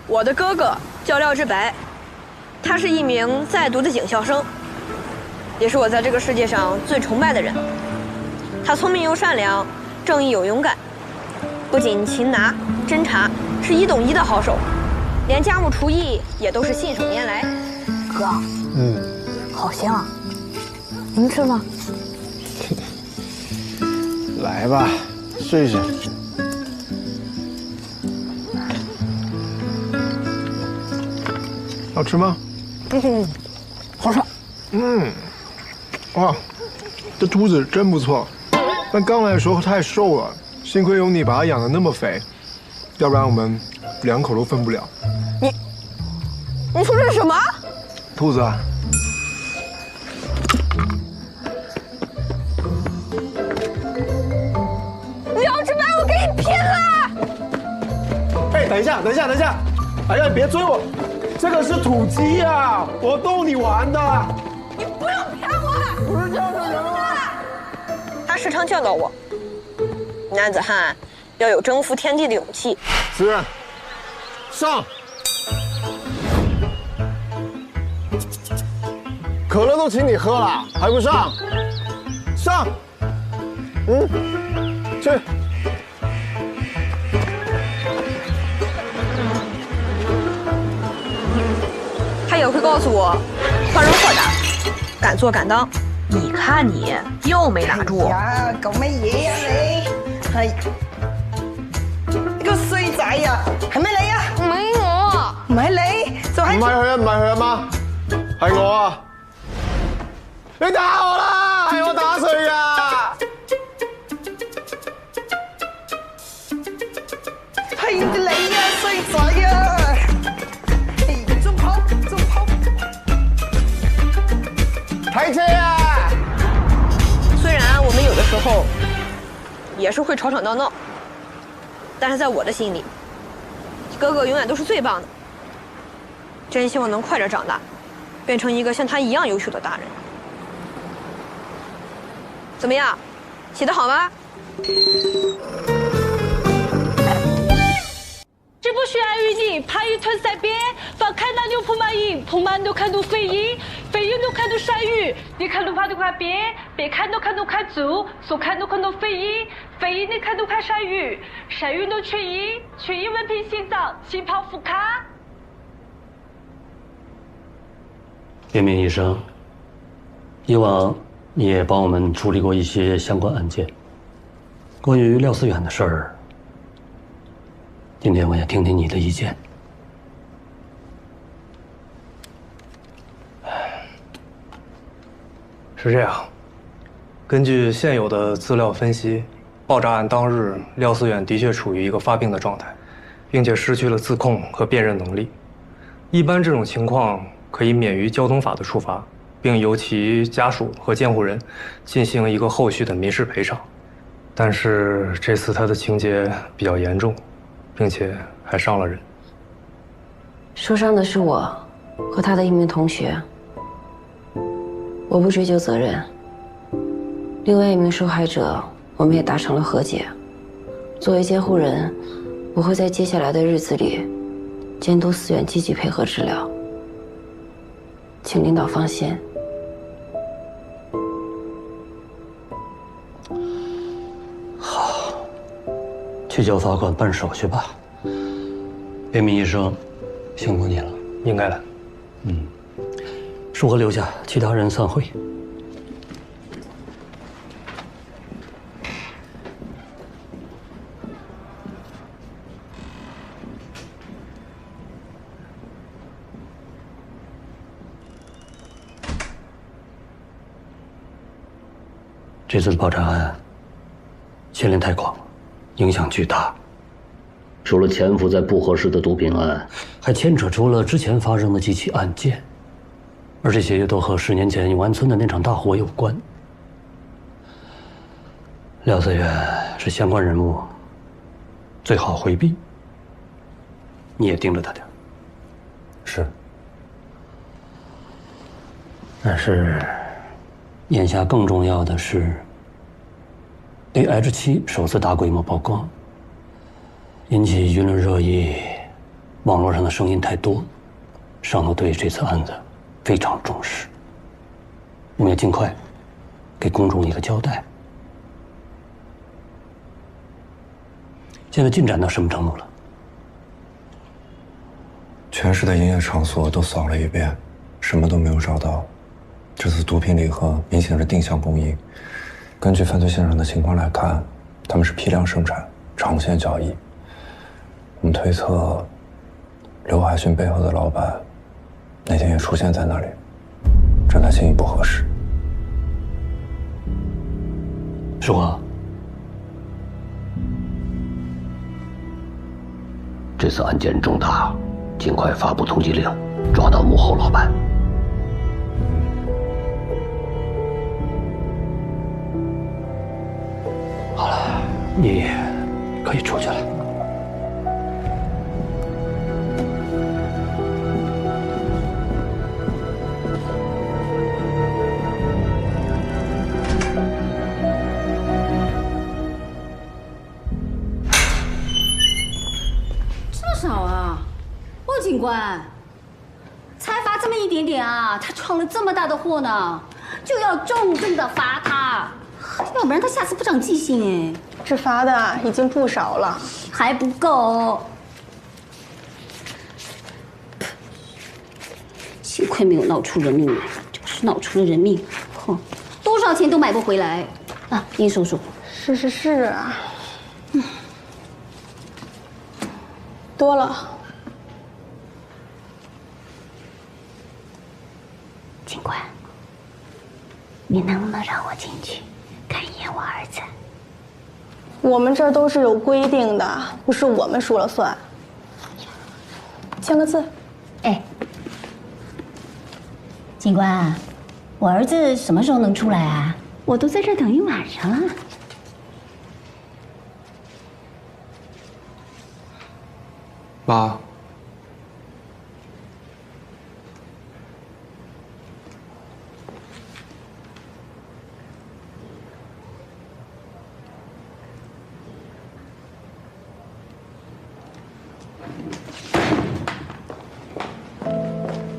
我的哥哥叫廖志白，他是一名在读的警校生，也是我在这个世界上最崇拜的人。他聪明又善良，正义又勇敢，不仅擒拿侦查是1懂1的好手，连家务厨艺也都是信手拈来。哥，好香啊！能吃吗？来吧，试试。好吃吗？好吃。哇，这兔子真不错，但刚来的时候太瘦了，幸亏有你把它养得那么肥，要不然我们2口都分不了。你说这是什么？兔子啊。廖志白，我跟你拼了！哎，等一下！哎呀，你别追我，这个是土鸡啊，我逗你玩的。你不用骗我！不是这样的人啊！他时常教导我，男子汉要有征服天地的勇气。子任，上！可乐都请你喝了，还不上？上！去。他也会告诉我，宽容豁达，敢做敢当。你看你又没拿住。呀，搞乜嘢啊你？係個衰仔啊，係咪你啊？唔係我，唔係你，就係唔係佢啊媽，係我啊！你打我啦，係我打碎噶。係你啊，衰仔啊！中跑！開車啊！虽然我们有的时候也是会吵吵闹闹，但是在我的心里，哥哥永远都是最棒的。真希望能快点长大，变成一个像他一样优秀的大人。怎么样，写得好吗？这不需要与你爬一屯塞边，放开那牛扑马影，扑马都看到飞鹰，飞鹰都看到山芋，你看到爬都看边，别看都看猪，所看都看到飞鹰，飞鹰你看都看山芋，山芋都缺阴，缺阴温平心脏，心泡腹卡。边边医生，以往你也帮我们处理过一些相关案件，关于廖思远的事儿，今天我想听听你的意见。是这样，根据现有的资料分析，爆炸案当日，廖思远的确处于一个发病的状态，并且失去了自控和辨认能力。一般这种情况可以免于交通法的处罚，并由其家属和监护人进行一个后续的民事赔偿。但是这次他的情节比较严重，并且还伤了人。受伤的是我和他的一名同学，我不追究责任。另外一名受害者，我们也达成了和解。作为监护人，我会在接下来的日子里监督思远积极配合治疗，请领导放心。好，去叫法官办手续吧。边边医生，辛苦你了。应该的。恕我留下，其他人散会。这次爆炸案牵连太广，影响巨大。除了潜伏在不合适的毒品案，还牵扯出了之前发生的几起案件，而这些也都和10年前永安村的那场大火有关。廖思远是相关人物，最好回避。你也盯着他点。是。但是，眼下更重要的是，对 H7首次大规模曝光，引起舆论热议，网络上的声音太多，上头对这次案子非常重视，我们要尽快给公众一个交代。现在进展到什么程度了？全市的营业场所都扫了一遍，什么都没有找到。这次毒品礼盒明显是定向供应，根据犯罪现场的情况来看，他们是批量生产、长线交易。我们推测，刘海勋背后的老板那天也出现在那里，侦探性亦不合适。石华，这次案件重大，尽快发布通缉令，抓到幕后老板。好了，你可以出去了。这么少啊，骆警官，才罚这么一点点啊，他闯了这么大的祸呢，就要重重的罚他。要不然他下次不长记性哎。这罚的已经不少了，还不够。幸亏没有闹出人命来，就是闹出了人命，哼，多少钱都买不回来。啊，您说说。是啊，多了。警官，你能不能让我进去看一眼我儿子？我们这儿都是有规定的，不是我们说了算。签个字。哎，警官，我儿子什么时候能出来啊？我都在这儿等一晚上了。妈，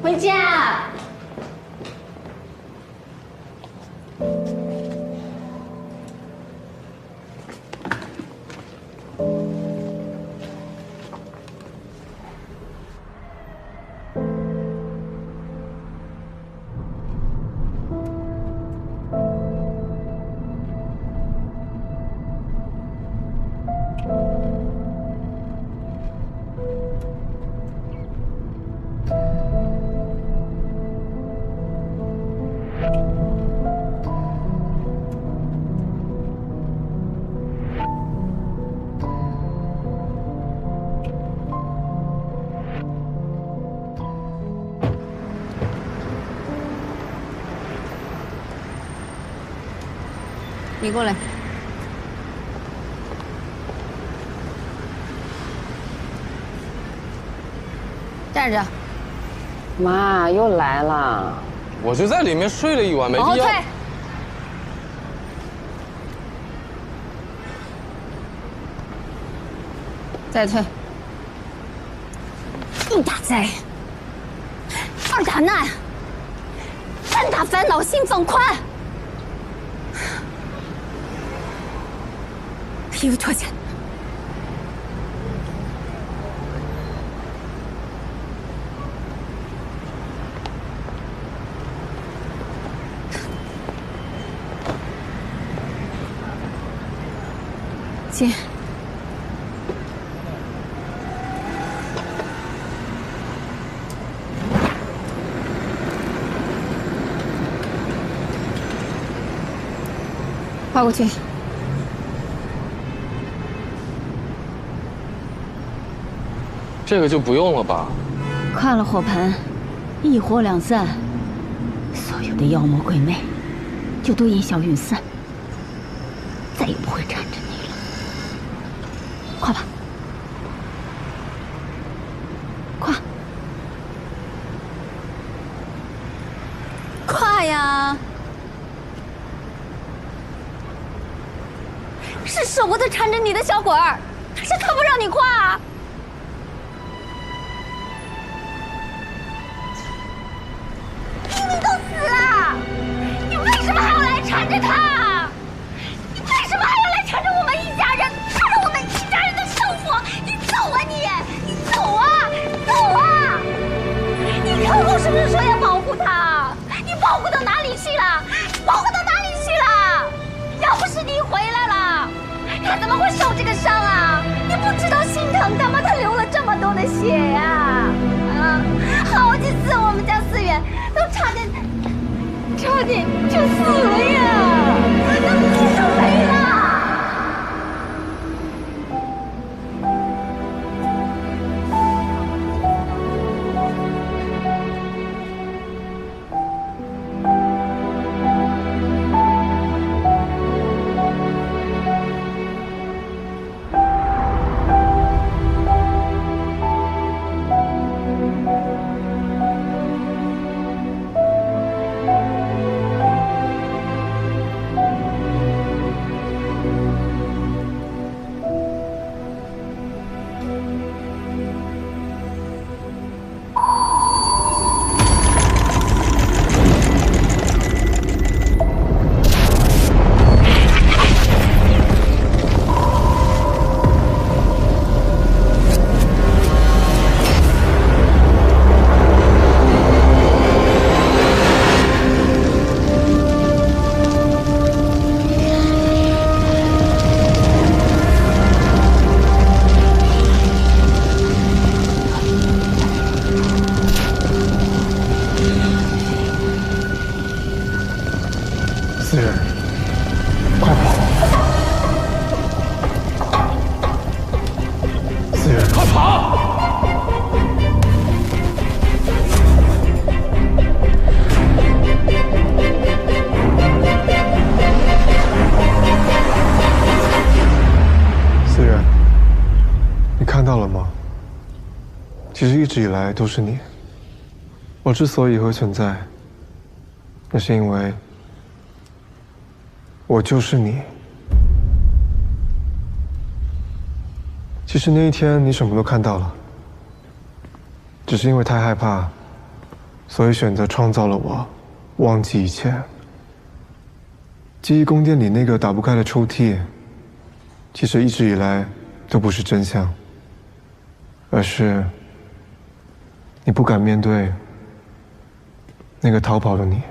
回家。你过来。站着。妈又来了。我就在里面睡了一晚，没必要。往后退。再退。一打灾，二打难，三打烦恼心放宽。衣服脱下。进。跨过去。这个就不用了吧？跨了火盆，一火两散，所有的妖魔鬼魅就都烟消云散，再也不会缠着你了。跨吧，跨，跨呀！是舍不得缠着你的小鬼儿，是他不让你跨。不是说要保护他？你保护到哪里去了？保护到哪里去了？要不是你回来了，他怎么会受这个伤啊？你不知道心疼他吗？他流了这么多的血呀！好几次我们家思远都差点就死了呀！那命都没了。思远，快跑！思远，快跑！思远，你看到了吗？其实一直以来都是你。我之所以会存在，那是因为我就是你。其实那一天你什么都看到了，只是因为太害怕，所以选择创造了我，忘记一切。记忆宫殿里那个打不开的抽屉，其实一直以来都不是真相，而是你不敢面对那个逃跑的你。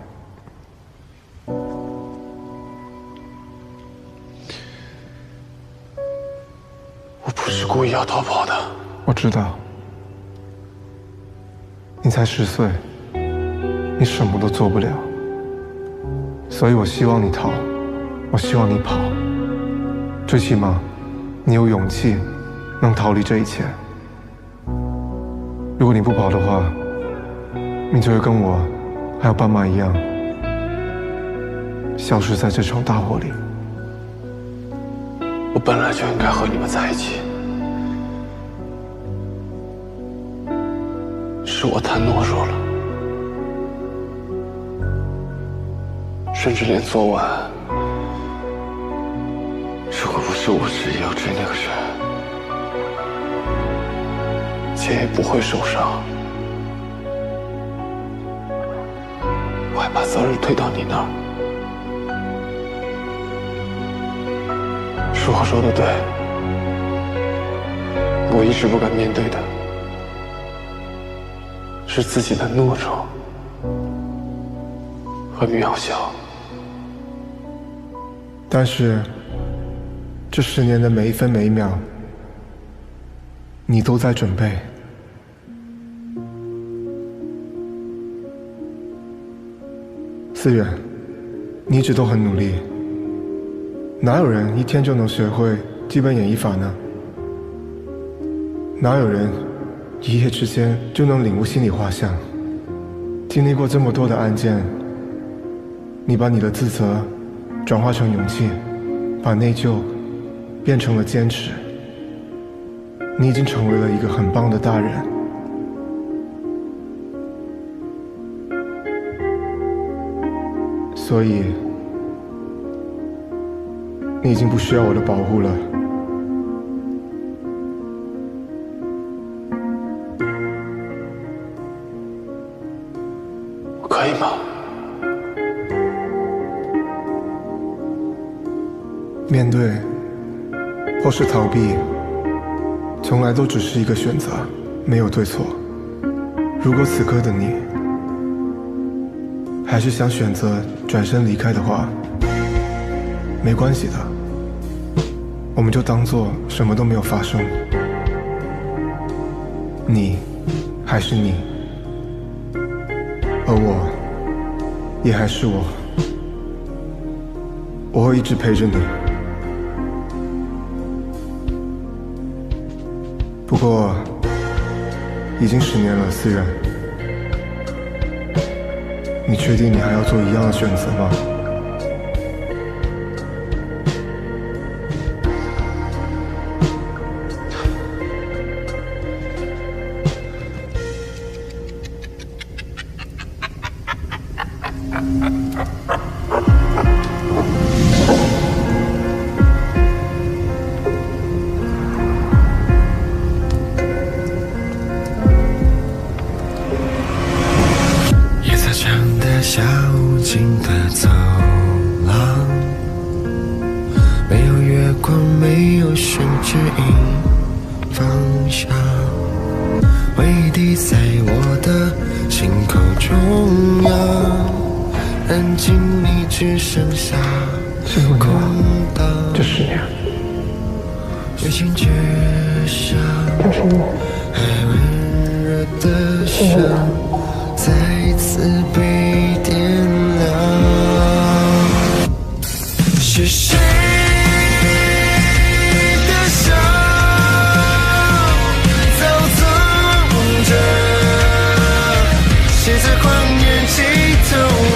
我不是故意要逃跑的。我知道，你才10岁，你什么都做不了，所以我希望你逃，我希望你跑，最起码你有勇气能逃离这一切。如果你不跑的话，你就会跟我还有斑马一样，消失在这场大火里。我本来就应该和你们在一起，是我太懦弱了，甚至连昨晚，如果不是我执意要追那个人，姐也不会受伤。我还把责任推到你那儿。是我说的对，我一直不敢面对的是自己的懦弱和渺小。但是，这10年的每一分每一秒，你都在准备。思远，你一直都很努力。哪有人一天就能学会基本演绎法呢？哪有人一夜之间就能领悟心理画像？经历过这么多的案件，你把你的自责转化成勇气，把内疚变成了坚持。你已经成为了一个很棒的大人。所以，你已经不需要我的保护了。可以吗？面对或是逃避，从来都只是一个选择，没有对错。如果此刻的你还是想选择转身离开的话，没关系的，我们就当做什么都没有发生。你还是你，而我也还是我，我会一直陪着你。不过已经10年了，思远，你确定你还要做一样的选择吗？小径的走廊，没有月光，没有弦指引方向，回忆滴在我的心口中央，安静里只剩下空荡。这10年，月心之上，还温热的伤，再次被点亮。是谁的手操纵着，谁在荒原尽头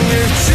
灭绝？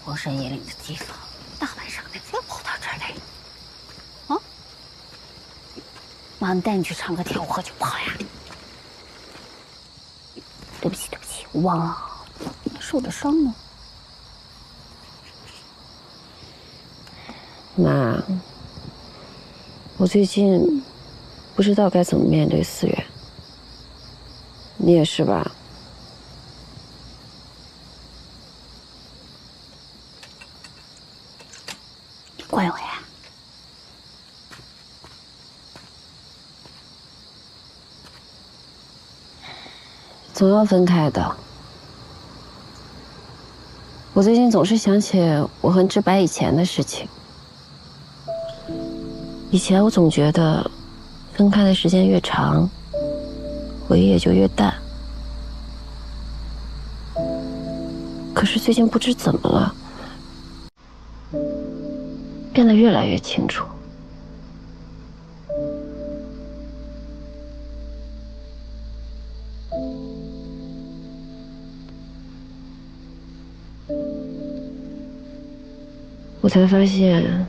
荒山野岭的地方，大晚上的非要跑到这儿来？啊？妈，带你去唱歌跳舞喝酒不好呀？对不起，对不起，我忘了，受的伤呢。妈，我最近不知道该怎么面对思远，你也是吧？怪我呀？总要分开的。我最近总是想起我和志白以前的事情。以前我总觉得，分开的时间越长，回忆也就越淡。可是最近不知怎么了，变得越来越清楚。我才发现，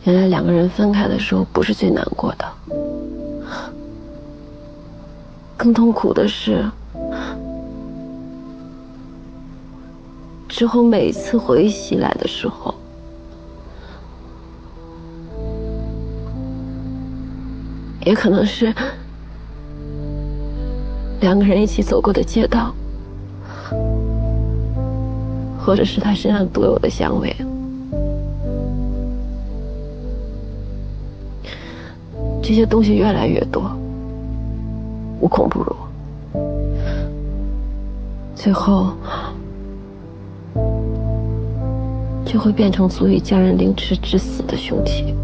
原来2个人分开的时候不是最难过的，更痛苦的是，之后每一次回忆袭来的时候，也可能是2个人一起走过的街道，或者是他身上独有的香味。这些东西越来越多，无孔不入，最后就会变成足以将人凌迟致死的凶器。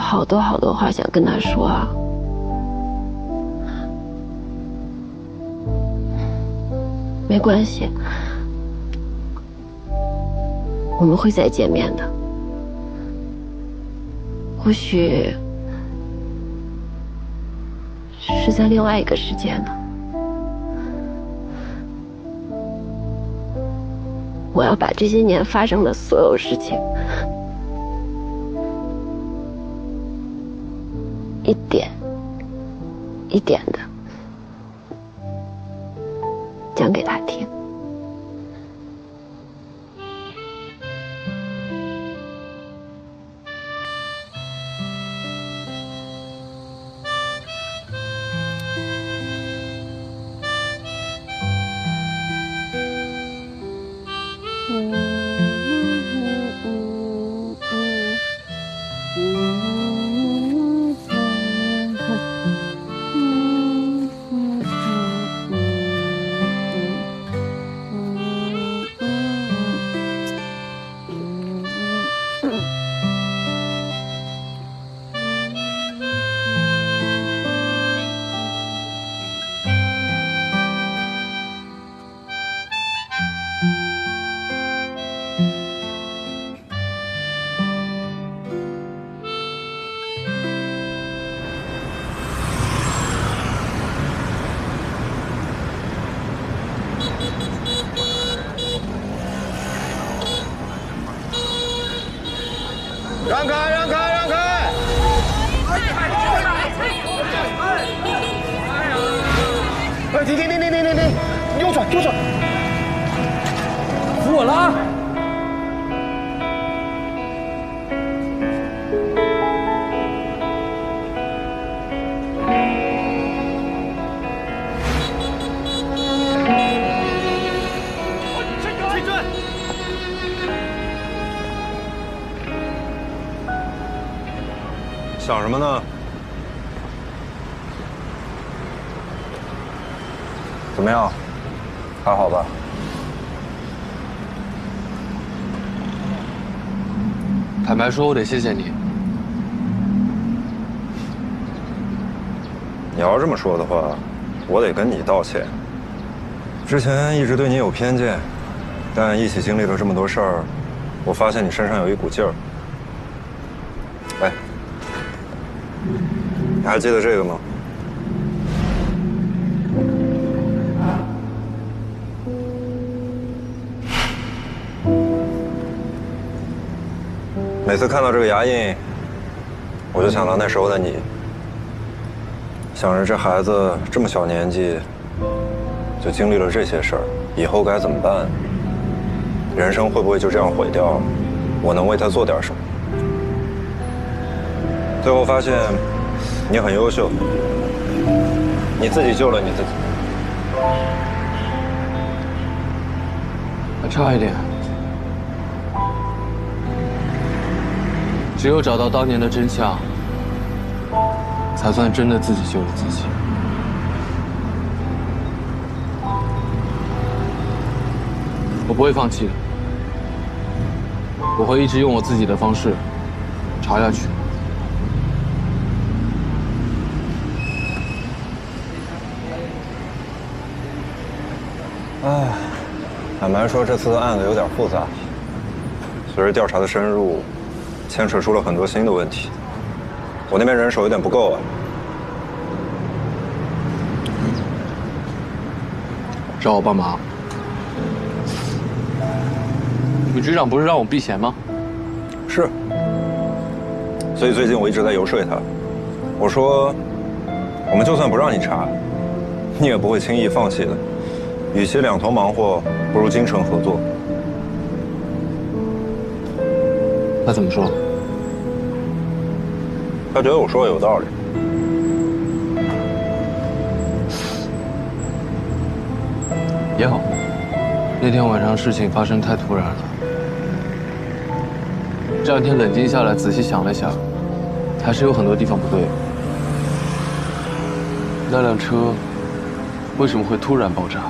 好多好多话想跟他说啊。没关系，我们会再见面的。或许是在另外一个世界呢。我要把这些年发生的所有事情，一点一点的讲给他听。让开，让开，让开！哎，停！右转！扶我拉！想什么呢？怎么样？还好吧？坦白说，我得谢谢你。你要这么说的话，我得跟你道歉。之前一直对你有偏见，但一起经历了这么多事儿，我发现你身上有一股劲儿。哎。你还记得这个吗？每次看到这个牙印，我就想到那时候的你，想着这孩子这么小年纪，就经历了这些事儿，以后该怎么办？人生会不会就这样毁掉了？我能为他做点什么？最后发现。你很优秀，你自己救了你自己，还差一点。只有找到当年的真相，才算真的自己救了自己。我不会放弃的，我会一直用我自己的方式查下去。唉，坦白说，这次的案子有点复杂。随着调查的深入，牵扯出了很多新的问题。我那边人手有点不够啊。找我帮忙？你局长不是让我避嫌吗？是。所以最近我一直在游说他，我说，我们就算不让你查，你也不会轻易放弃的。与其两头忙活，不如精诚合作。他怎么说？他觉得我说的有道理。也好，那天晚上事情发生太突然了。这两天冷静下来，仔细想了想，还是有很多地方不对。那辆车为什么会突然爆炸？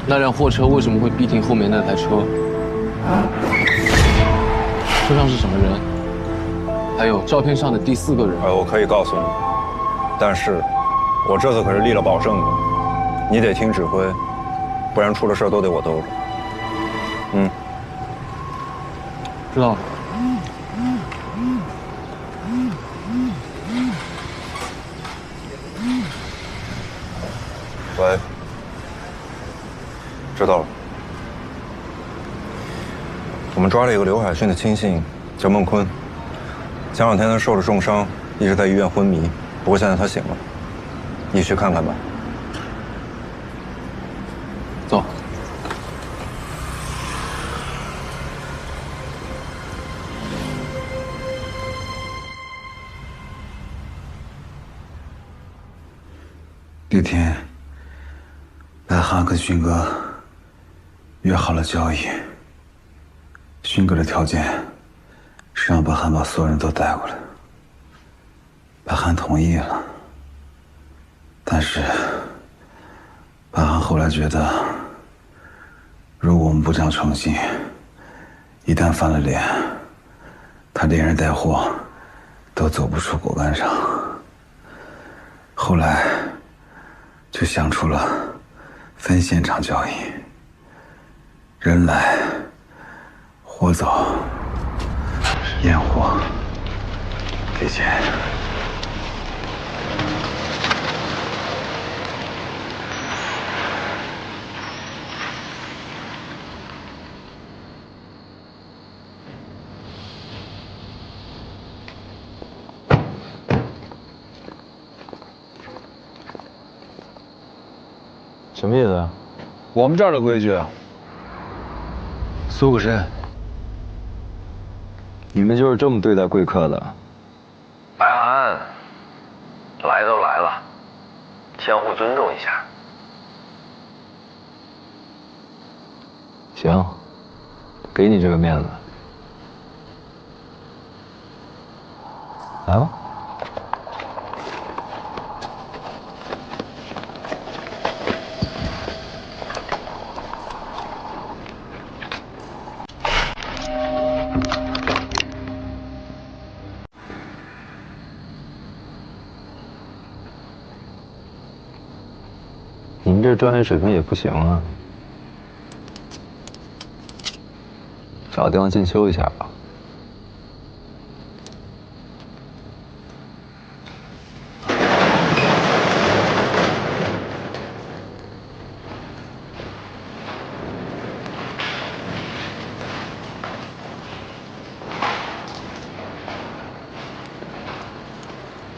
那辆货车为什么会逼停后面那台车？车上是什么人？还有照片上的第4个人。我可以告诉你，但是，我这次可是立了保证的，你得听指挥，不然出了事都得我兜着。知道了。喂，知道了。我们抓了一个刘海迅的亲信，叫孟坤。前2天他受了重伤，一直在医院昏迷。不过现在他醒了，你去看看吧。走。那天，白涵跟勋哥约好了交易。勋哥的条件是让白涵把所有人都带过来。白涵同意了，但是白涵后来觉得，如果我们不讲诚信，一旦翻了脸，他连人带货都走不出果干上。后来就想出了分现场交易，人来货走，验货给钱。什么意思啊？我们这儿的规矩啊。苏个身。你们就是这么对待贵客的？白涵，来都来了，相互尊重一下。行，给你这个面子。来吧。你们这专业水平也不行啊，找个地方进修一下吧。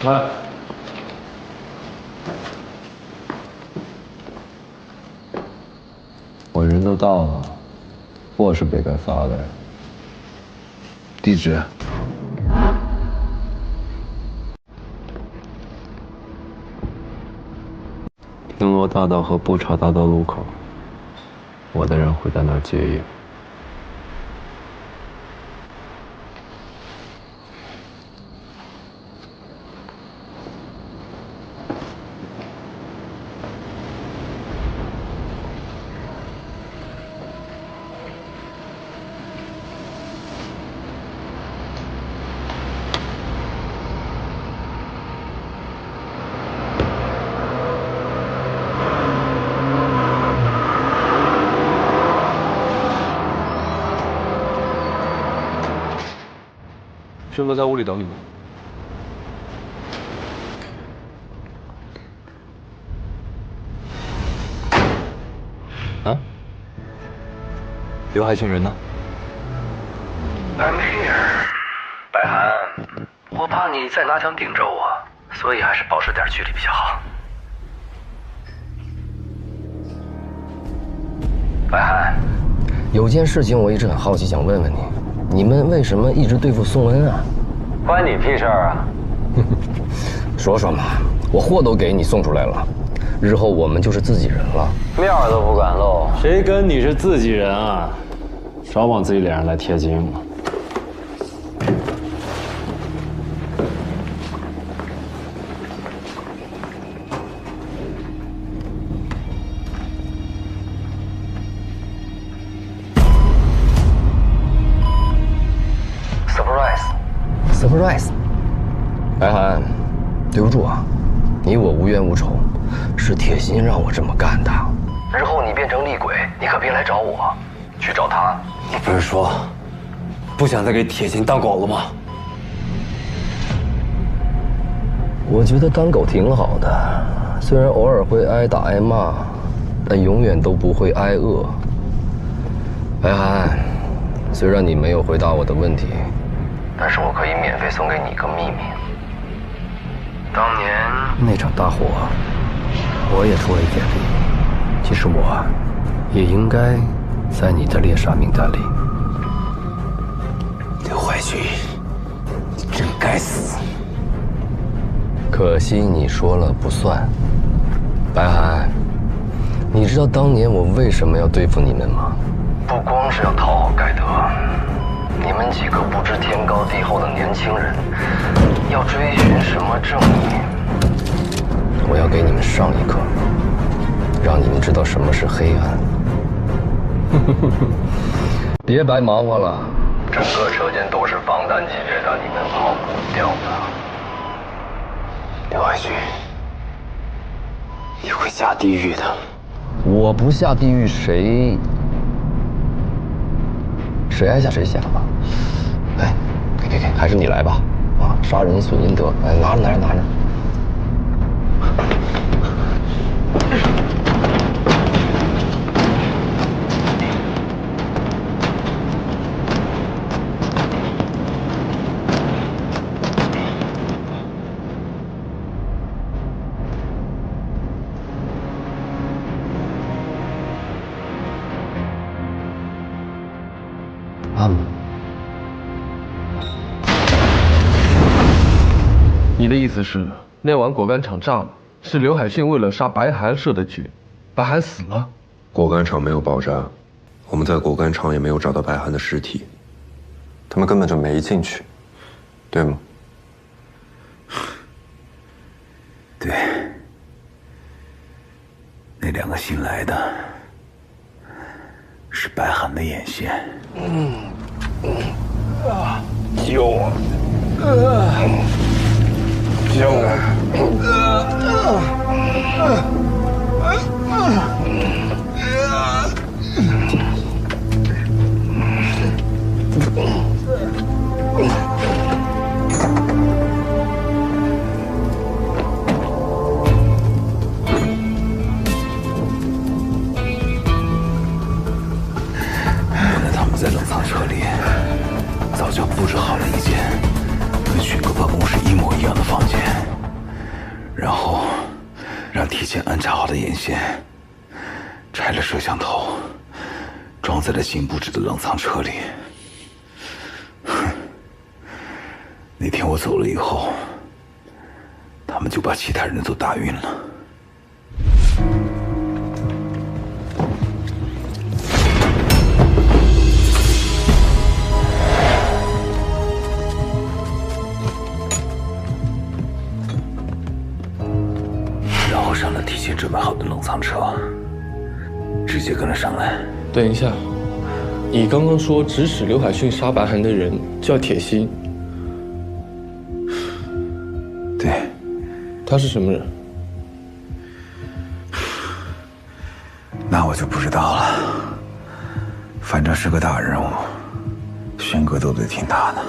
来。我人都到了，货是别该发的。地址？平罗大道和布查大道路口，我的人会在那儿接应。勋哥在屋里等你们。啊？刘海群人呢 ？I'm here， 白涵，我怕你再拿枪顶着我，所以还是保持点距离比较好。白涵，有件事情我一直很好奇，想问问你。你们为什么一直对付宋恩啊？关你屁事儿啊！说说嘛，我货都给你送出来了，日后我们就是自己人了，面儿都不敢露。谁跟你是自己人啊？少往自己脸上来贴金嘛！ surprise。白涵，对不住啊，你我无冤无仇，是铁心让我这么干的。日后你变成厉鬼，你可别来找我，去找他。你不是说不想再给铁心当狗了吗？我觉得当狗挺好的，虽然偶尔会挨打挨骂，但永远都不会挨饿。白涵，虽然你没有回答我的问题，但是我可以免费送给你一个秘密。当年那场大火，我也出了一点力。其实我也应该在你的猎杀名单里。刘怀君，你真该死！可惜你说了不算。白涵，你知道当年我为什么要对付你们吗？不光是要讨好盖德，你们几个不知天高地厚的年轻人，要追寻什么正义？我要给你们上一课，让你们知道什么是黑暗。别白忙活了，整个车间都是防弹级别的，你们跑不掉的。刘怀君，你会下地狱的。我不下地狱，谁爱下谁下吧。哎，给，还是你来吧。啊，杀人损阴德。哎，拿着。你的意思是，那晚果干厂炸了，是刘海迅为了杀白涵设的局，白涵死了。果干厂没有爆炸，我们在果干厂也没有找到白涵的尸体，他们根本就没进去，对吗？对，那2个新来的是白涵的眼线。救我！救他们在冷藏车里早就布置好了一间跟迅哥办公室一模一样的房间，然后让提前安插好的眼线拆了摄像头，装在了新布置的冷藏车里。那天我走了以后，他们就把其他人都打晕了。然后上了提前准备好的冷藏车，直接跟了上来。等一下，你刚刚说指使刘海迅杀白涵的人叫铁心，对，他是什么人？那我就不知道了，反正是个大人物，迅哥都得听他的。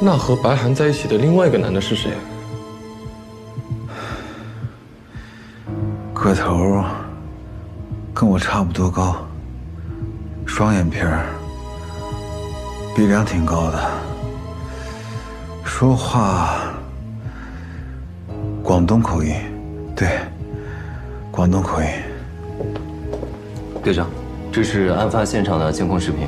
那和白涵在一起的另外一个男的是谁？个头跟我差不多高，双眼皮儿，鼻梁挺高的，说话广东口音，对，广东口音。队长，这是案发现场的监控视频。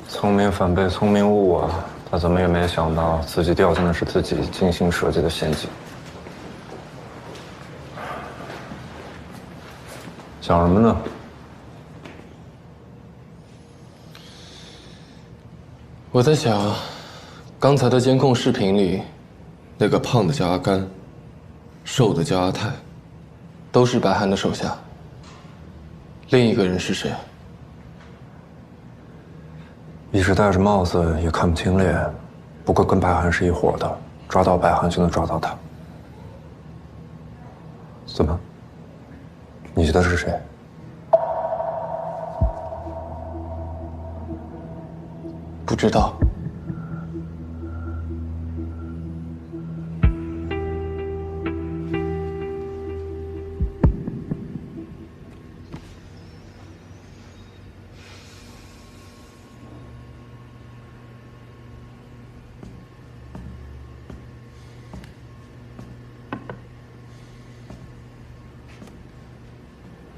聪明反被聪明误啊！他怎么也没想到自己掉进的是自己精心设计的陷阱。想什么呢？我在想，刚才的监控视频里，那个胖的叫阿甘，瘦的叫阿泰，都是白涵的手下。另一个人是谁？一直戴着帽子，也看不清脸，不过跟白涵是一伙的，抓到白涵就能抓到他。怎么？你觉得是谁？不知道。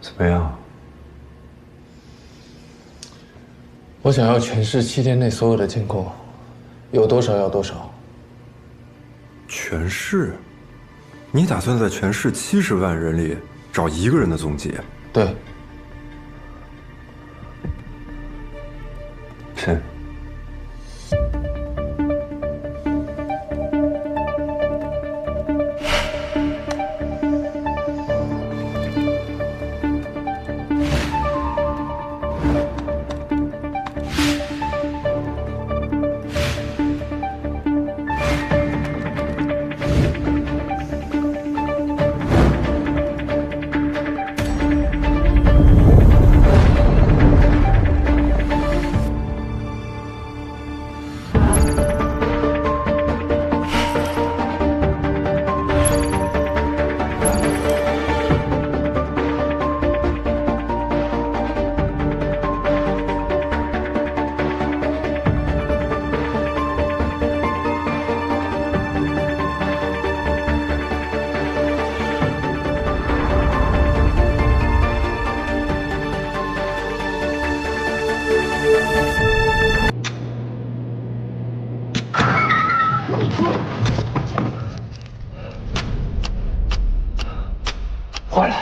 怎么样？我想要全市7天内所有的监控，有多少要多少。全市？你打算在全市70万人里找一个人的踪迹？对。谁？坏了！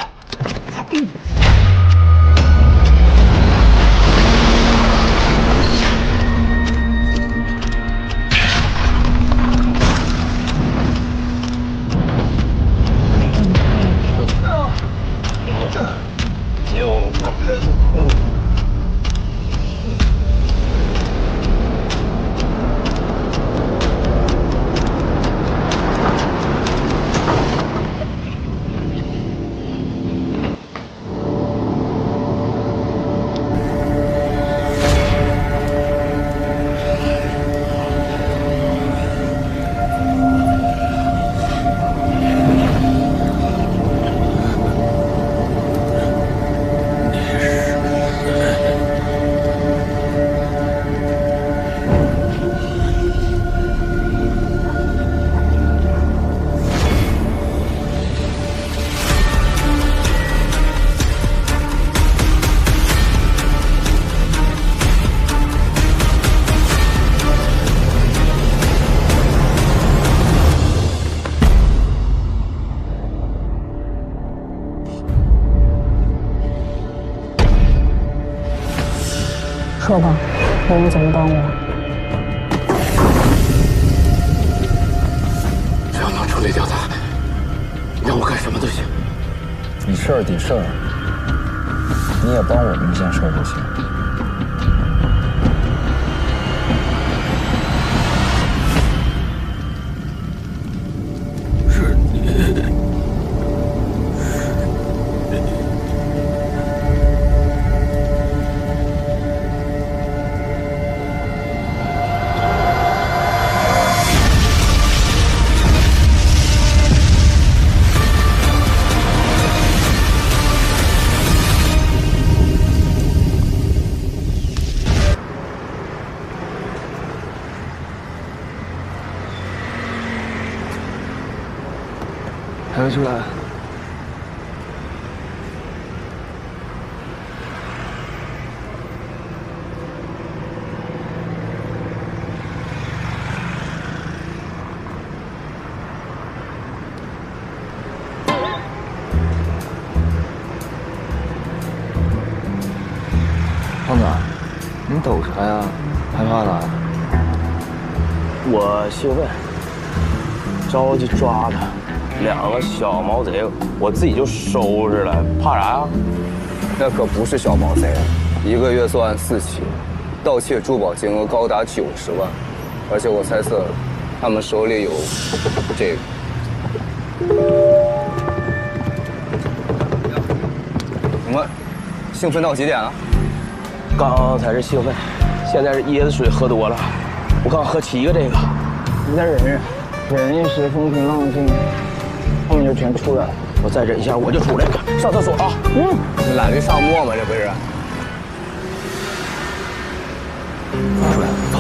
说吧，你能怎么帮我？只要能处理掉他，让我干什么都行。你事儿抵事儿，你也帮我们一件事儿就行。还没出来。瞅啥呀？害怕了？我兴奋，着急抓他，2个小毛贼，我自己就收拾了，怕啥呀？那可不是小毛贼，1个月作案4起，盗窃珠宝金额高达90万，而且我猜测，他们手里有这个。你们兴奋到几点了？刚才是兴奋，现在是椰子水喝多了。我刚喝7个这个，你再忍忍，忍一时风平浪静，后面就全出来了。我再忍一下，我就出来了。上厕所啊！你懒得上磨吗？这不是？出来，走。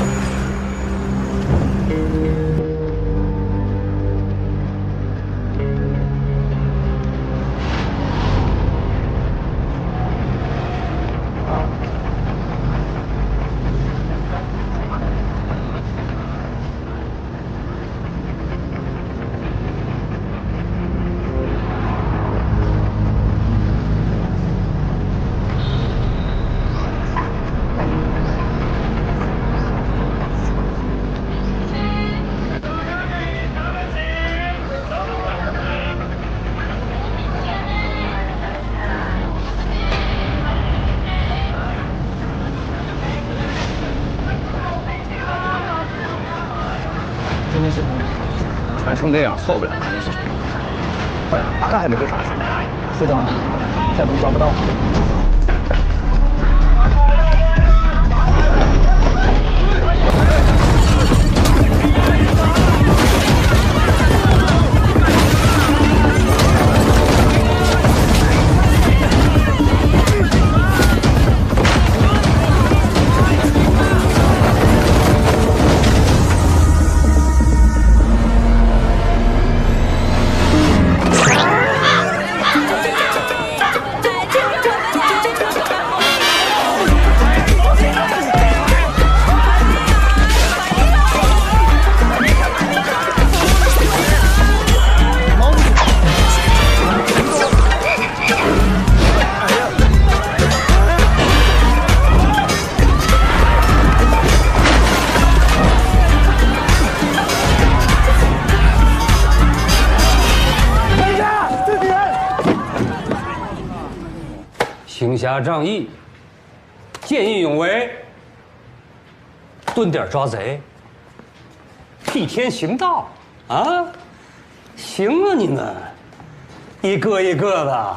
穿成这样受不了，真是。快，大概还没个啥。会长，再不抓不到。行侠仗义，见义勇为，蹲点抓贼，替天行道啊！行啊，你们一个一个的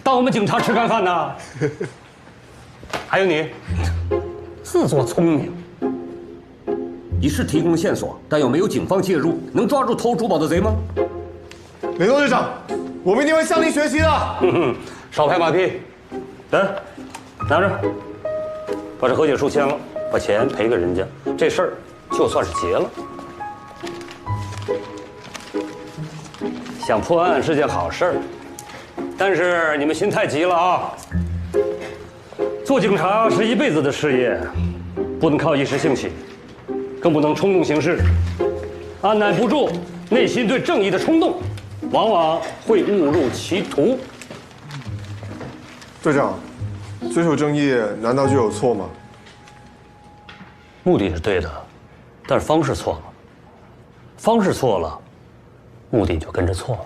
当我们警察吃干饭呢。还有你，自作聪明，你是提供了线索，但又没有警方介入，能抓住偷珠宝的贼吗？雷东队长，我们一定会向您学习的。少拍马屁。来，拿着，把这和解书签了，把钱赔给人家，这事儿就算是结了。想破案是件好事儿，但是你们心太急了啊！做警察是一辈子的事业，不能靠一时兴起，更不能冲动行事，按捺不住内心对正义的冲动，往往会误入歧途。队长，追求正义难道就有错吗？目的是对的，但是方式错了。方式错了，目的就跟着错了。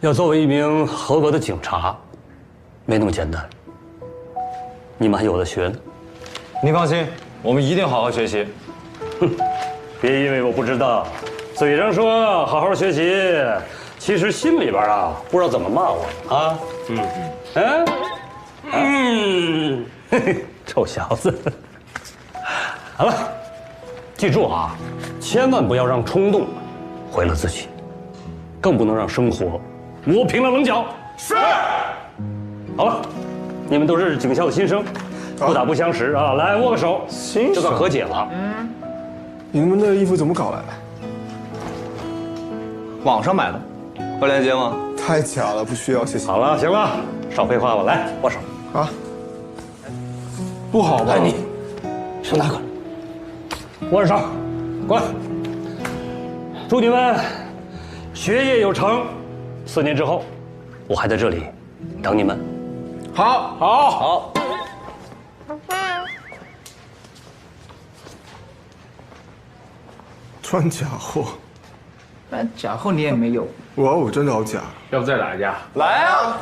要作为一名合格的警察，没那么简单。你们还有的学呢。您放心，我们一定好好学习。哼，别以为我不知道，嘴上说好好学习，其实心里边啊不知道怎么骂我啊。嘿嘿，臭小子。好了，记住啊，千万不要让冲动毁了自己，更不能让生活磨平了棱角。是。好了，你们都是警校的新生，不打不相识啊！来握个手，就算和解了。你们的衣服怎么搞来的？网上买的，有链接吗？太假了，不需要，谢谢。好了，行了，少废话了，来握手。啊。不好吧？你，手拿过来，握着手，过来。祝你们学业有成，4年之后，我还在这里等你们。好，好，好。穿假货？那假货你也没有。我真的好假。要不再打一架？来啊！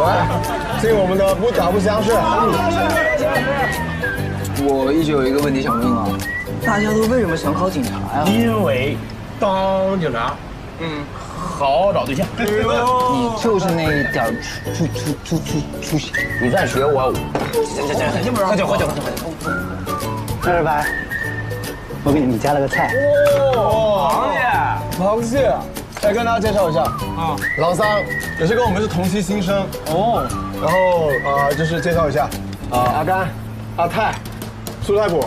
来，敬我们的不打不相识。我一直有一个问题想问啊，大家都为什么想考警察呀？因为当警察，好找对象。你就是那一点出息。你再学我，行，喝酒。200，我给你们加了个菜。螃蟹。来跟大家介绍一下啊，老桑也是跟我们是同期新生哦。然后就是介绍一下阿甘、阿泰、苏太普，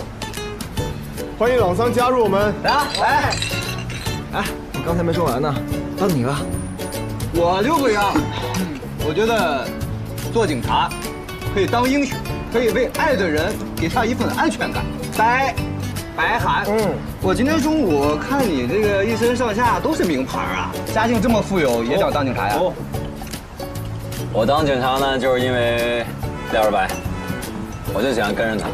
欢迎老桑加入我们。来，我刚才没说完呢，到你了。我就不一样，我觉得做警察可以当英雄，可以为爱的人给他一份安全感。白涵，我今天中午看你这个一身上下都是名牌啊，家境这么富有，也想当警察呀？我当警察呢，就是因为廖志白，我就想跟着他，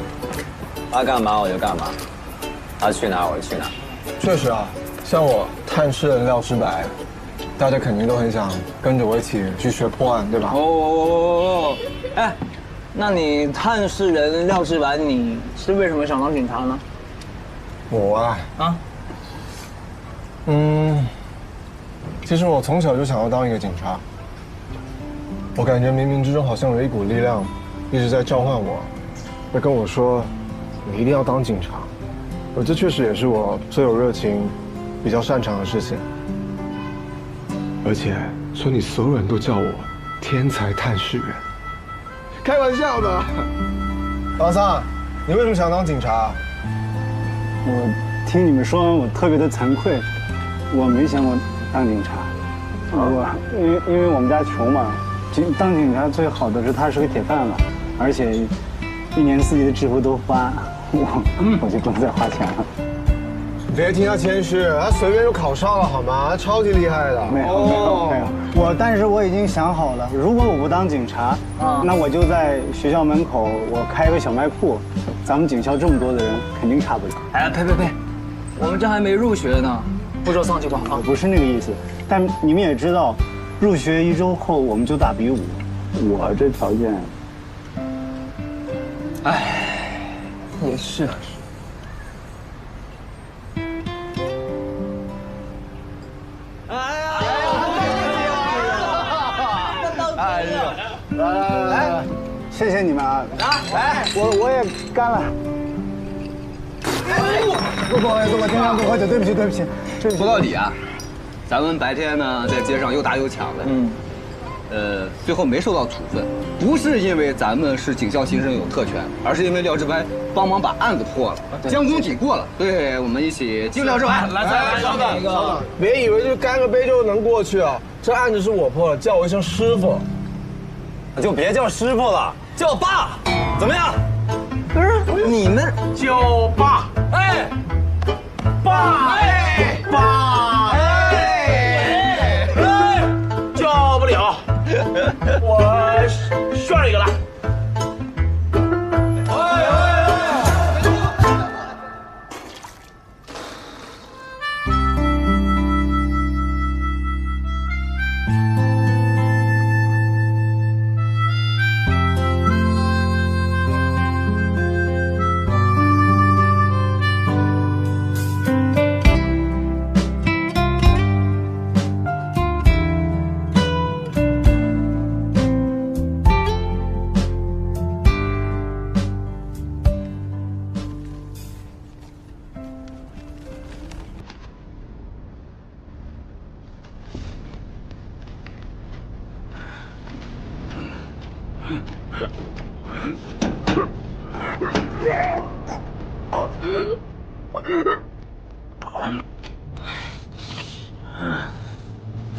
他干嘛我就干嘛，他去哪我就去哪。确实啊，像我探视人廖志白，大家肯定都很想跟着我一起去学破案，对吧？哎，那你探视人廖志白，你是为什么想当警察呢？我其实我从小就想要当一个警察。我感觉冥冥之中好像有一股力量一直在召唤我，会跟我说你一定要当警察。这确实也是我最有热情、比较擅长的事情。而且村里所有人都叫我天才探视员，开玩笑的。老桑，你为什么想当警察？我听你们说完，我特别的惭愧，我没想过当警察。因为我们家穷嘛，当警察最好的是他是个铁饭碗，而且1年4季的制服都发，我就不用再花钱了。别听他谦虚，他随便就考上了好吗？他超级厉害的。没有，但是我已经想好了，如果我不当警察，那我就在学校门口我开个小卖铺，咱们警校这么多的人，肯定差不了。哎，呸！我们这还没入学呢，不说丧气话啊！不是那个意思，但你们也知道，入学1周后我们就打比武，我这条件，也是。来，谢谢你们啊！来，我也干了。不好意思，我经常不喝酒，对不起。说到底啊，咱们白天呢在街上又打又抢的，最后没受到处分，不是因为咱们是警校新生有特权，而是因为廖志白帮忙把案子破了，将功抵过了。对，我们一起敬廖志白。来，稍等，别以为就干个杯就能过去啊！这案子是我破了，叫我一声师傅。就别叫师傅了，叫爸，怎么样？不是你们叫爸，爸，叫不了，我炫一个来。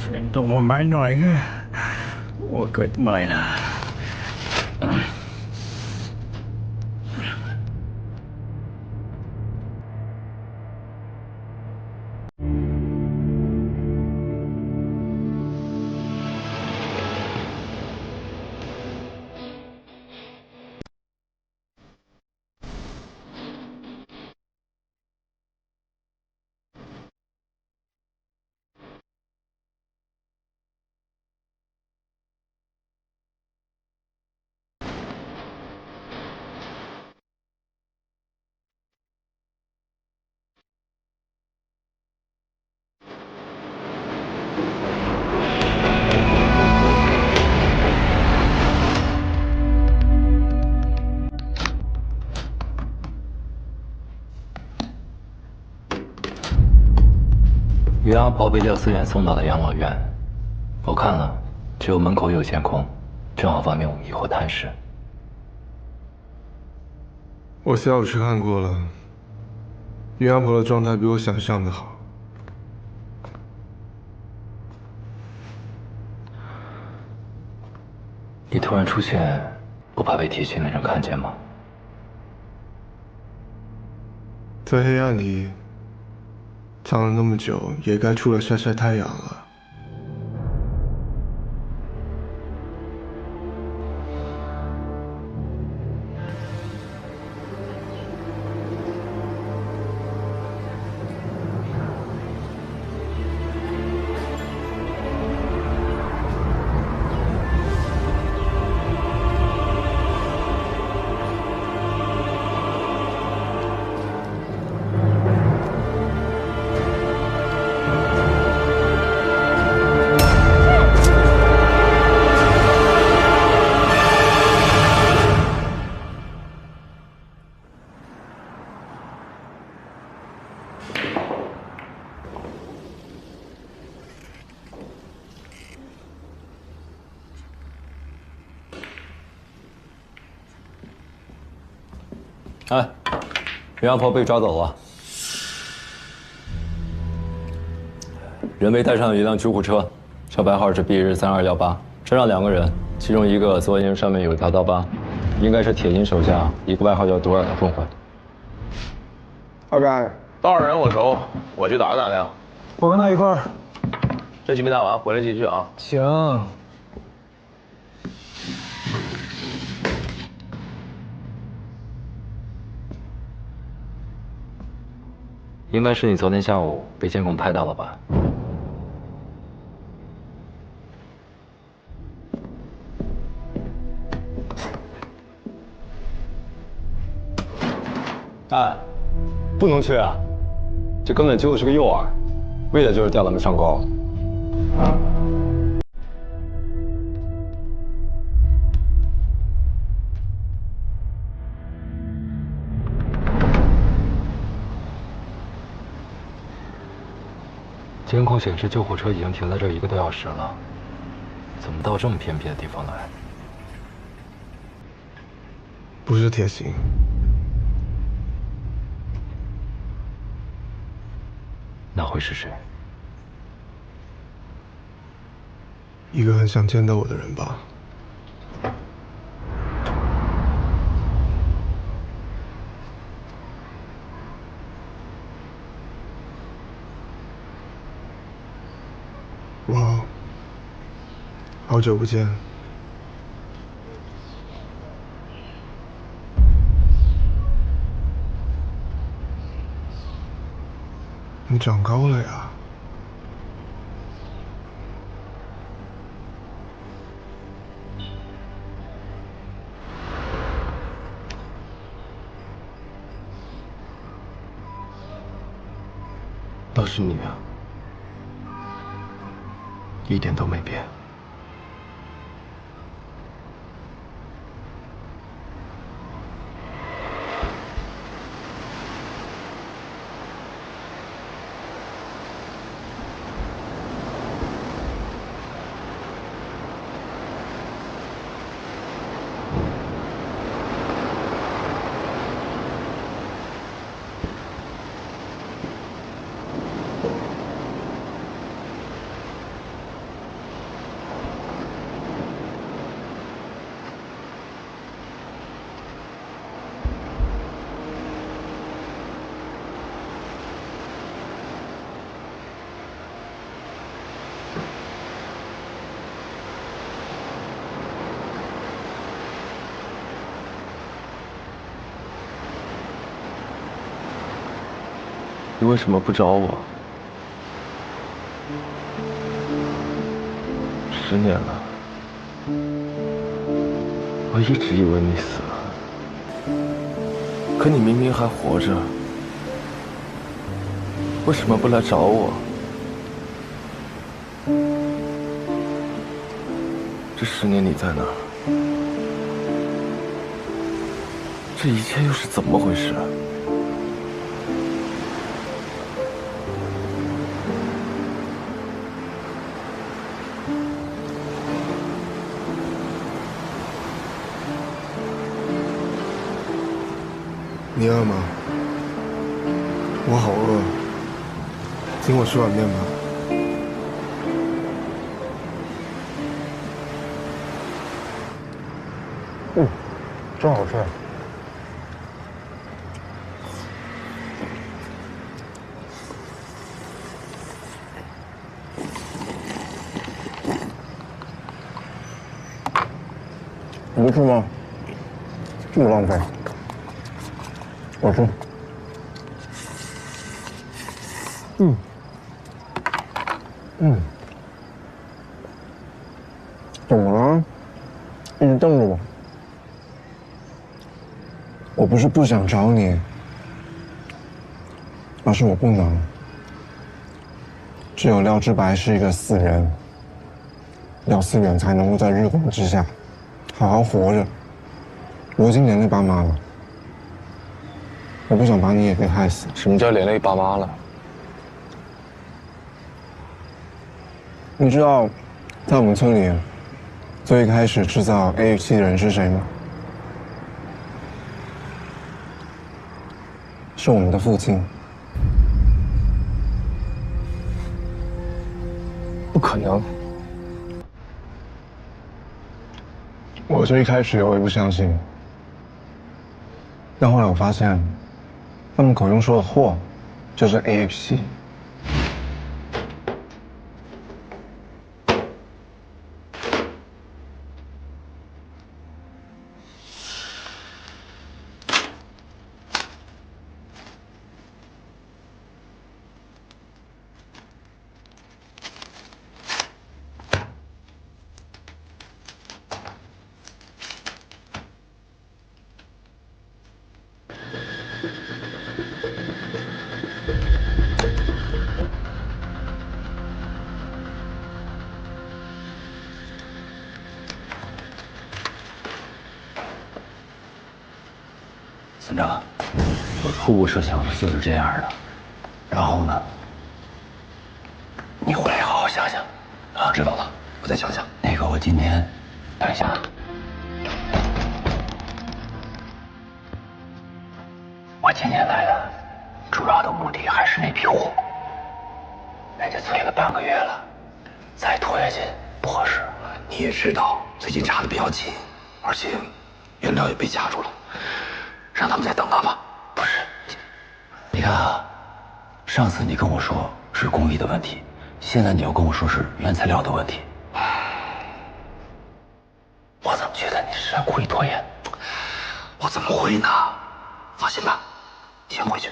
Chuyện tôi mà mãi nói Ủa cười mời nè. 于阿婆被廖思远送到了养老院，我看了，只有门口有监控，正好方便我们以后探视。我下午去看过了，于阿婆的状态比我想象的好。你突然出现，不怕被提醒的人看见吗？在黑暗里藏了那么久，也该出来晒晒太阳了。哎，于阿婆被抓走了，人被带上了一辆救护车，车牌号是 B 日3218，车上2个人，其中一个左眼睛上面有一条刀疤，应该是铁心手下一个外号叫独耳的混混。二干，道上人我熟，我去打量打量。我跟他一块儿。这局没打完，回来继续啊。行。应该是你昨天下午被监控拍到了吧？哎，不能去啊！这根本就是个诱饵，为的就是吊咱们上钩。监控显示救护车已经停在这1个多小时了，怎么到这么偏僻的地方来？不是铁心。那会是谁？一个很想见到我的人吧。哇，好久不见。你长高了呀。倒是你啊，一点都没变。你为什么不找我？10年了，我一直以为你死了，可你明明还活着，为什么不来找我？这10年你在哪儿？这一切又是怎么回事？你饿吗？我好饿，请我吃碗面吧。真好吃。你不吃吗？这么浪费。我吃。怎么了？一直瞪着我。我不是不想找你，而是我不能。只有廖之白是一个死人，廖思远才能够在日光之下好好活着。我已经连累爸妈了，我不想把你也给害死。什么叫连累爸妈了？你知道，在我们村里，最开始制造 AH7的人是谁吗？是我们的父亲。不可能！我最一开始我也不相信，但后来我发现，他们口中说的货，就是 AH7。村长，我初步设想的就是这样的。然后呢？你回来好好想想。啊，知道了，我再想想。那个，我今天，等一下。我今天来的主要的目的还是那批货。人家催了半个月了，再拖下去不合适。你也知道，最近查的比较勤，而且原料也被卡住了。让他们再等等吧。不是，你看啊，上次你跟我说是工艺的问题，现在你又跟我说是原材料的问题，我怎么觉得你是在故意拖延？我怎么会呢？放心吧，先回去。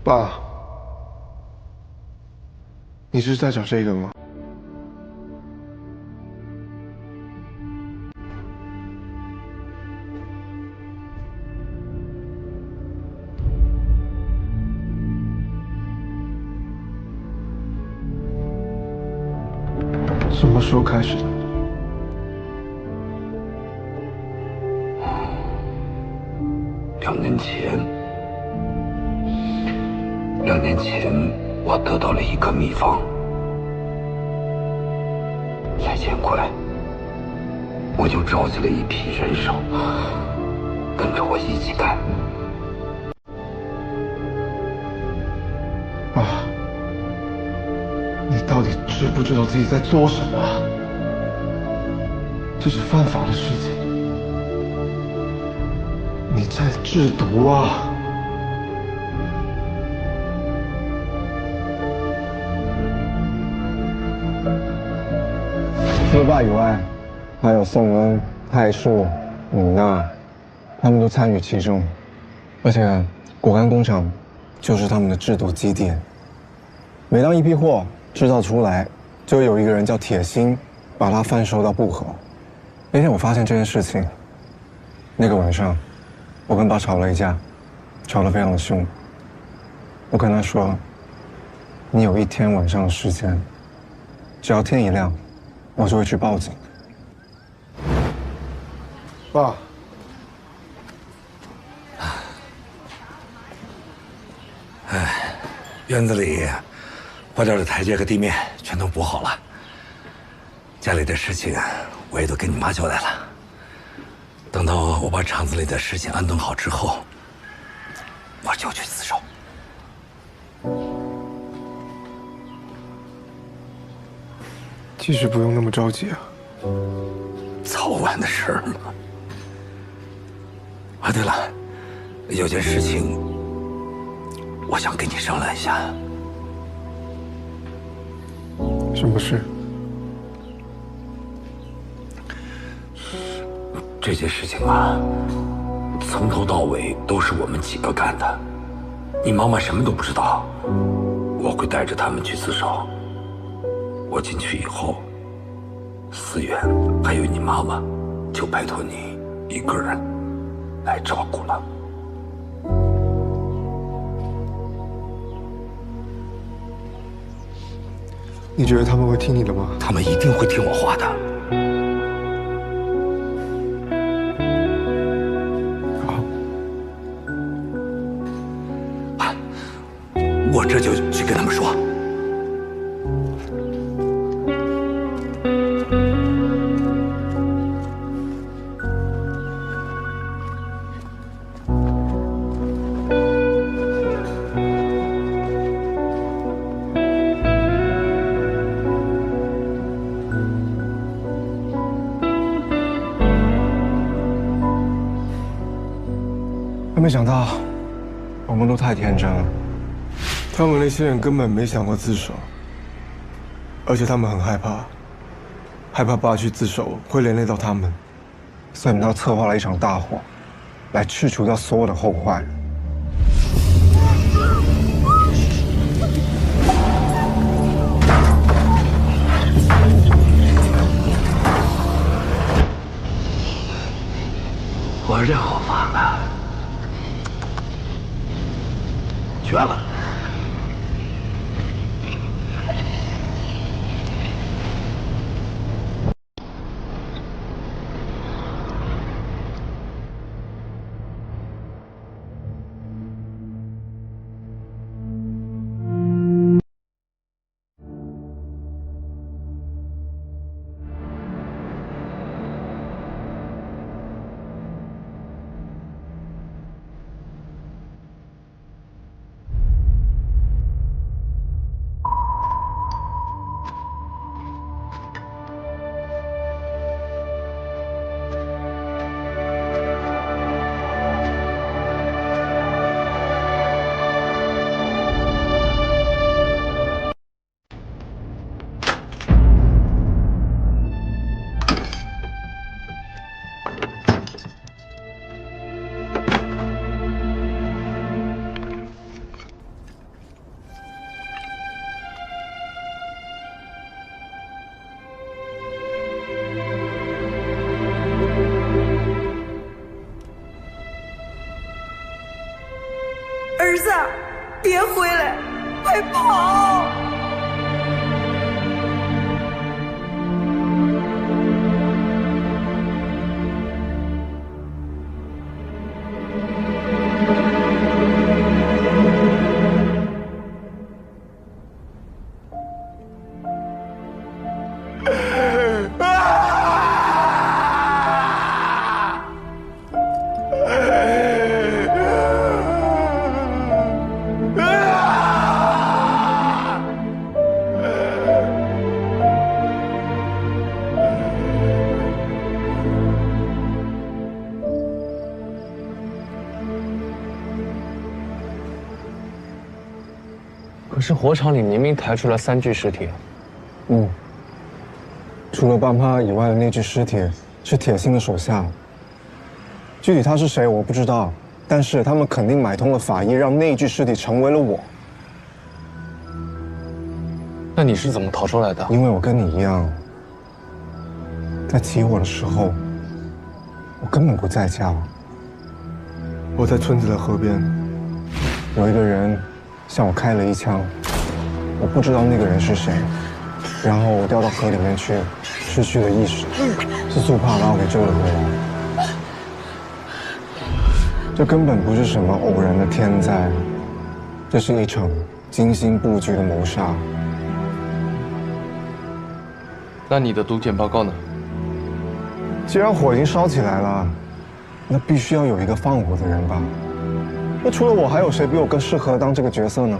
爸，你是在找这个吗？什么时候开始的？2年前。2年前，我得到了一个秘方，3000块，我就召集了一批人手，跟着我一起干。爸，你到底知不知道自己在做什么？这是犯法的事情，你在制毒啊！除了爸以外，还有宋恩、泰树、米娜，他们都参与其中。而且果干工厂就是他们的制毒基地。每当一批货制造出来，就会有一个人叫铁心，把它贩售到布河。那天我发现这件事情，那个晚上，我跟爸吵了一架，吵得非常的凶。我跟他说，你有1天晚上的时间，只要天一亮，我就会去报警。爸。哎，院子里把这儿的台阶和地面全都补好了。家里的事情我也都跟你妈交代了。等到我把厂子里的事情安顿好之后，我就去自首。其实不用那么着急啊。早晚的事儿嘛。啊，对了，有件事情我想跟你商量一下。什么事？这件事情啊，从头到尾都是我们几个干的，你妈妈什么都不知道。我会带着他们去自首。我进去以后，思远还有你妈妈，就拜托你一个人来照顾了。你觉得他们会听你的吗？他们一定会听我话的。好，我这就去跟他们说。没想到，我们都太天真了。他们那些人根本没想过自首，而且他们很害怕，害怕爸去自首会连累到他们，所以他策划了一场大火，来去除掉所有的后患。我这伙房啊，绝了！儿子，别回来，快跑！可是火场里明明抬出来3具尸体。除了爸妈以外的那具尸体是铁心的手下，具体他是谁我不知道，但是他们肯定买通了法医，让那具尸体成为了我。那你是怎么逃出来的？因为我跟你一样，在起火的时候，我根本不在家。我在村子的河边，有一个人向我开了一枪，我不知道那个人是谁，然后我掉到河里面去，失去了意识，是苏帕把我给救了回来。这根本不是什么偶然的天灾，这是一场精心布局的谋杀。那你的毒检报告呢？既然火已经烧起来了，那必须要有一个放火的人吧？那除了我，还有谁比我更适合当这个角色呢？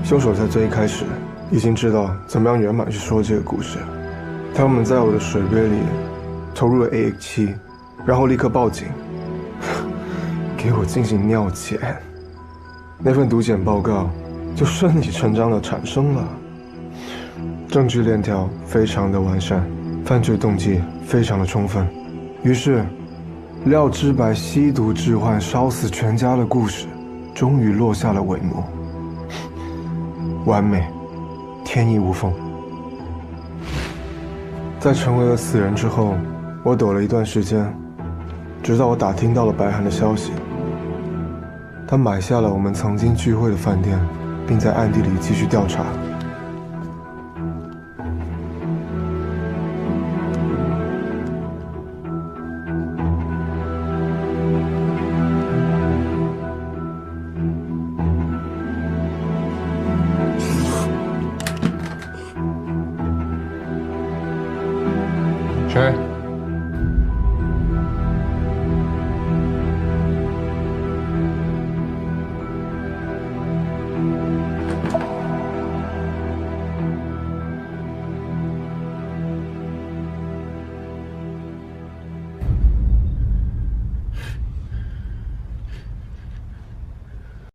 凶手在最一开始已经知道怎么样圆满去说这个故事，他们在我的水杯里投入了 AX7，然后立刻报警，给我进行尿检，那份毒检报告就顺理成章地产生了。证据链条非常的完善，犯罪动机非常的充分，于是廖知白吸毒致幻烧死全家的故事终于落下了帷幕，完美，天衣无缝。在成为了死人之后，我躲了一段时间，直到我打听到了白涵的消息。他买下了我们曾经聚会的饭店，并在暗地里继续调查。谁？